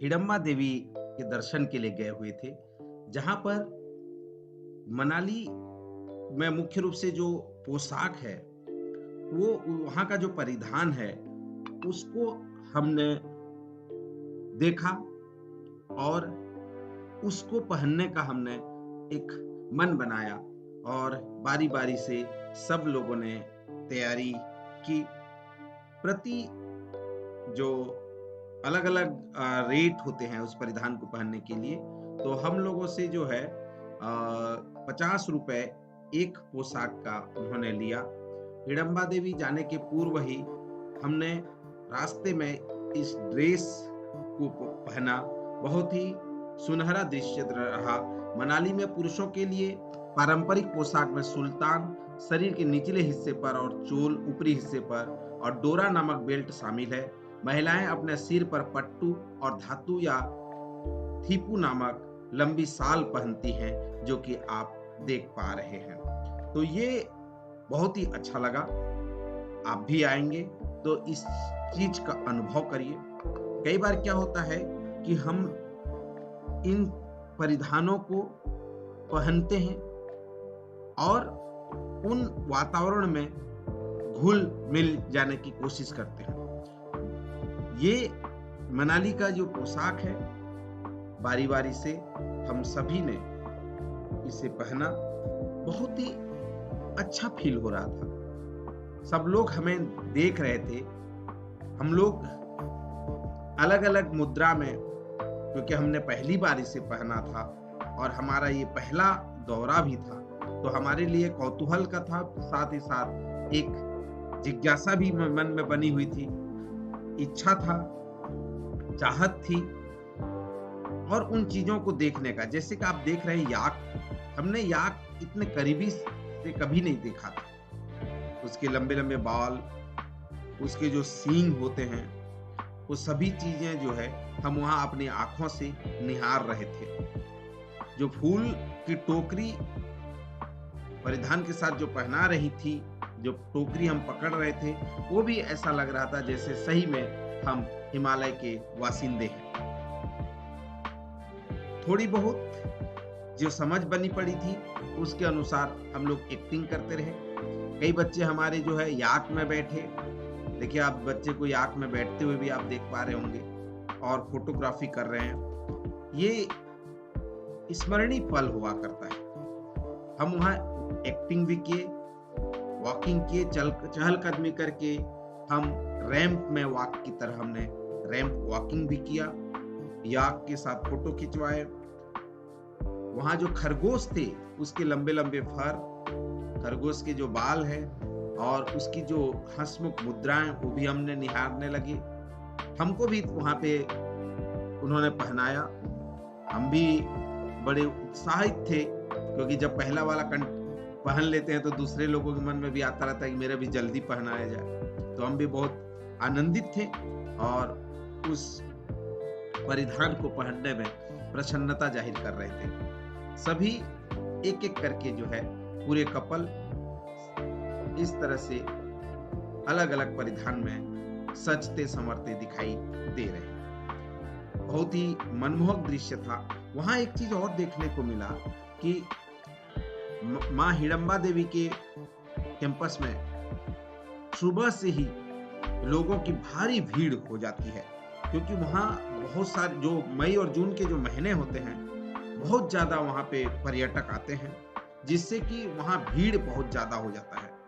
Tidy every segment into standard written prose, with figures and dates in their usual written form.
हिडम्बा देवी के दर्शन के लिए गए हुए थे, जहाँ पर मनाली में मुख्य रूप से जो पोशाक है, वो वहाँ का जो परिधान है, उसको हमने देखा और उसको पहनने का हमने एक मन बनाया और बारी-बारी से सब लोगों ने तैयारी की। प्रति जो अलग-अलग रेट होते हैं उस परिधान को पहनने के लिए, तो हम लोगों से जो है ₹50 एक पोशाक का उन्होंने लिया। हिडम्बा देवी जाने के पूर्व ही हमने रास्ते में इस ड्रेस को पहना। बहुत ही सुनहरा दृश्य रहा। मनाली में पुरुषों के लिए पारंपरिक पोशाक में सुल्तान शरीर के निचले हिस्से पर और चोल ऊपरी हिस्से पर और डोरा नामक बेल्ट शामिल है। महिलाएं अपने सिर पर पट्टू और धातु या थीपू नामक लंबी शाल पहनती हैं, जो कि आप देख पा रहे हैं। तो ये बहुत ही अच्छा लगा। आप भी आएंगे तो इस चीज का अनुभव करिए। कई बार क्या होता है कि हम इन परिधानों को पहनते हैं और उन वातावरण में घुल मिल जाने की कोशिश करते हैं। ये मनाली का जो पोशाक है, बारी-बारी से हम सभी ने इसे पहना। बहुत ही अच्छा फील हो रहा था। सब लोग हमें देख रहे थे। हम लोग अलग-अलग मुद्रा में, क्योंकि हमने पहली बार इसे पहना था और हमारा ये पहला दौरा भी था, तो हमारे लिए कौतूहल का था, साथ ही साथ एक जिज्ञासा भी मन में बनी हुई थी, इच्छा था, चाहत थी और उन चीजों को देखने का। जैसे कि आप देख रहे हैं याक, हमने याक इतने करीबी से कभी नहीं देखा था। उसके लंबे-लंबे बाल, उसके जो सींग होते हैं, वो सभी चीजें जो है हम वहां अपनी आंखों से निहार रहे थे। जो फूल की टोकरी परिधान के साथ जो पहना रही थी, जो टोकरी हम पकड़ रहे थे, वो भी ऐसा लग रहा था जैसे सही में हम हिमालय के वासिंदे हैं। थोड़ी बहुत जो समझ बनी पड़ी थी, उसके अनुसार हम लोग एक्टिंग करते रहे। कई बच्चे हमारे जो है याक में बैठे। देखिए, आप बच्चे को याक में बैठते हुए भी आप देख पा रहे होंगे और फोटोग्राफी कर रहे हैं। ये स्मरणीय पल हुआ करता है। हम वहाँ एक्टिंग भी किए, वॉकिंग किए, चहलकदमी करके हम रैंप में वॉक की तरह हमने रैंप वॉकिंग भी किया, याक के साथ फोटो खिंचवाए। वहाँ जो खरगोश थे, उसके लंबे-लंबे फर, खरगोश के जो बाल हैं और उसकी जो हंसमुख मुद्राएं, वो भी हमने निहारने लगे। हमको भी वहाँ पे उन्होंने पहनाया। हम भी बड़े उत्साहित थे, क्योंकि जब पहला वाला पहन लेते हैं तो दूसरे लोगों के मन में भी आता रहता है कि मेरा भी जल्दी पहनाया जाए। तो हम भी बहुत आनंदित थे और उस परिधान को पहनने में प्रसन्नता जाहिर कर रहे थे। सभी एक-एक करके जो है पूरे कपल इस तरह से अलग-अलग परिधान में सजते संवरते दिखाई दे रहे हैं। बहुत ही मनमोहक दृश्य था। वहाँ एक चीज और देखने को मिला कि माँ हिडम्बा देवी के कैंपस में सुबह से ही लोगों की भारी भीड़ हो जाती है, क्योंकि वहाँ बहुत सारे जो मई और जून के जो महीने होते हैं, बहुत ज्यादा वहाँ पे पर्यटक आते हैं, जिससे कि वहाँ भीड़ बहुत ज्यादा हो जाता है।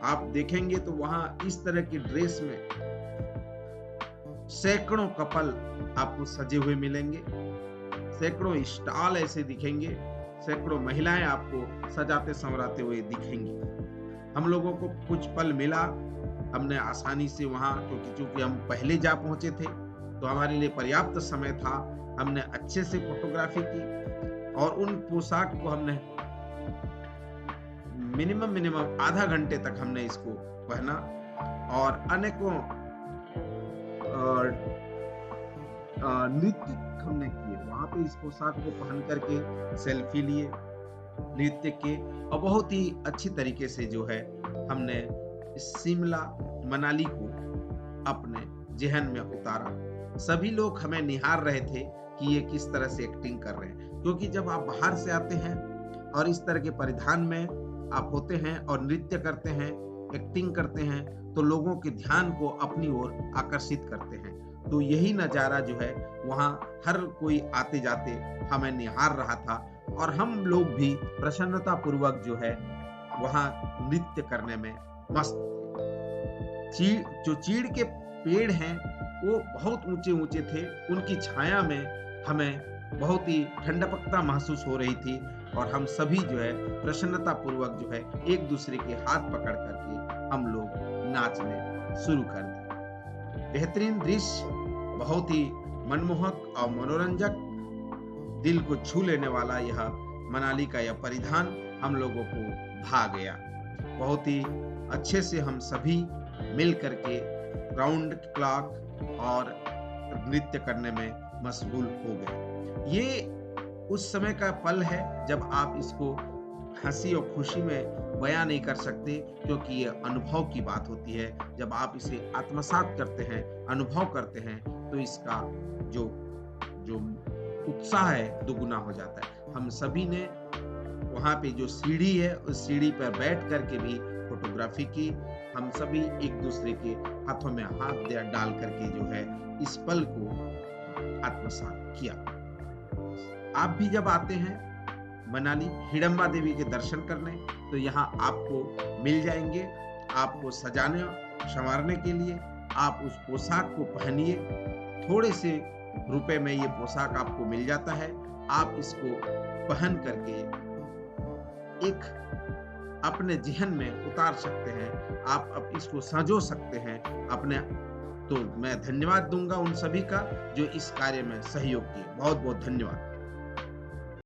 आप देखेंगे तो वहाँ इस तरह की ड्रेस में सैकड़ों कपल आपको सजे हुए मिलेंगे, सैकड़ों स्टॉल ऐसे दिखेंगे, सैकड़ों महिलाएं आपको सजाते संवराते हुए दिखेंगी। हम लोगों को कुछ पल मिला, हमने आसानी से वहां, क्योंकि हम पहले जा पहुंचे थे तो हमारे लिए पर्याप्त समय था, हमने अच्छे से फोटोग्राफी की और उन पोशाक को हमने मिनिमम आधा घंटे तक हमने इसको पहना और अनेकों नृत्य हमने किए। वहां पे इस पोशाक को पहन करके सेल्फी लिए, नृत्य किए और बहुत ही अच्छी तरीके से जो है हमने शिमला मनाली को अपने ज़हन में उतारा। सभी लोग हमें निहार रहे थे कि ये किस तरह से एक्टिंग कर रहे हैं, क्योंकि जब आप बाहर से आते हैं और इस तरह के परिधान में आप होते हैं और नृत्य करते हैं, एक्टिंग करते हैं, तो लोगों के ध्यान को अपनी ओर आकर्षित करते हैं। तो यही नज़ारा जो है वहाँ हर कोई आते जाते हमें निहार रहा था और हम लोग भी प्रसन्नता पूर्वक जो है वहाँ नृत्य करने में मस्त थे। जो चीड़ के पेड़ हैं वो बहुत ऊंचे ऊंचे थे, उनकी छाया में हमें बहुत ही ठंडकता महसूस हो रही थी और हम सभी जो है प्रसन्नता पूर्वक जो है एक दूसरे के हाथ पकड़ करके हम लोग नाचने शुरू कर दिए। बेहतरीन दृश्य, बहुत ही मनमोहक और मनोरंजक, दिल को छू लेने वाला यह मनाली का यह परिधान हम लोगों को भा गया। बहुत ही अच्छे से हम सभी मिल करके राउंड क्लॉक और नृत्य करने में मशगूल हो गए। ये उस समय का पल है जब आप इसको हंसी और खुशी में बयां नहीं कर सकते, क्योंकि ये अनुभव की बात होती है। जब आप इसे आत्मसात करते हैं, अनुभव करते हैं, तो इसका जो उत्साह है दुगुना हो जाता है। हम सभी ने वहाँ पे जो सीढ़ी है उस सीढ़ी पर बैठ करके भी फोटोग्राफी की। हम सभी एक दूसरे के हाथों में हाथ डाल करके जो है इस पल को आत्मसात किया। आप भी जब आते हैं मनाली हिडम्बा देवी के दर्शन करने, तो यहाँ आपको मिल जाएंगे। आपको सजाने संवारने के लिए आप उस पोशाक को पहनिए, थोड़े से रुपए में ये पोशाक आपको मिल जाता है। आप इसको पहन करके एक अपने जहन में उतार सकते हैं, आप इसको संजो सकते हैं अपने। तो मैं धन्यवाद दूंगा उन सभी का जो इस कार्य में सहयोग किए। बहुत बहुत धन्यवाद।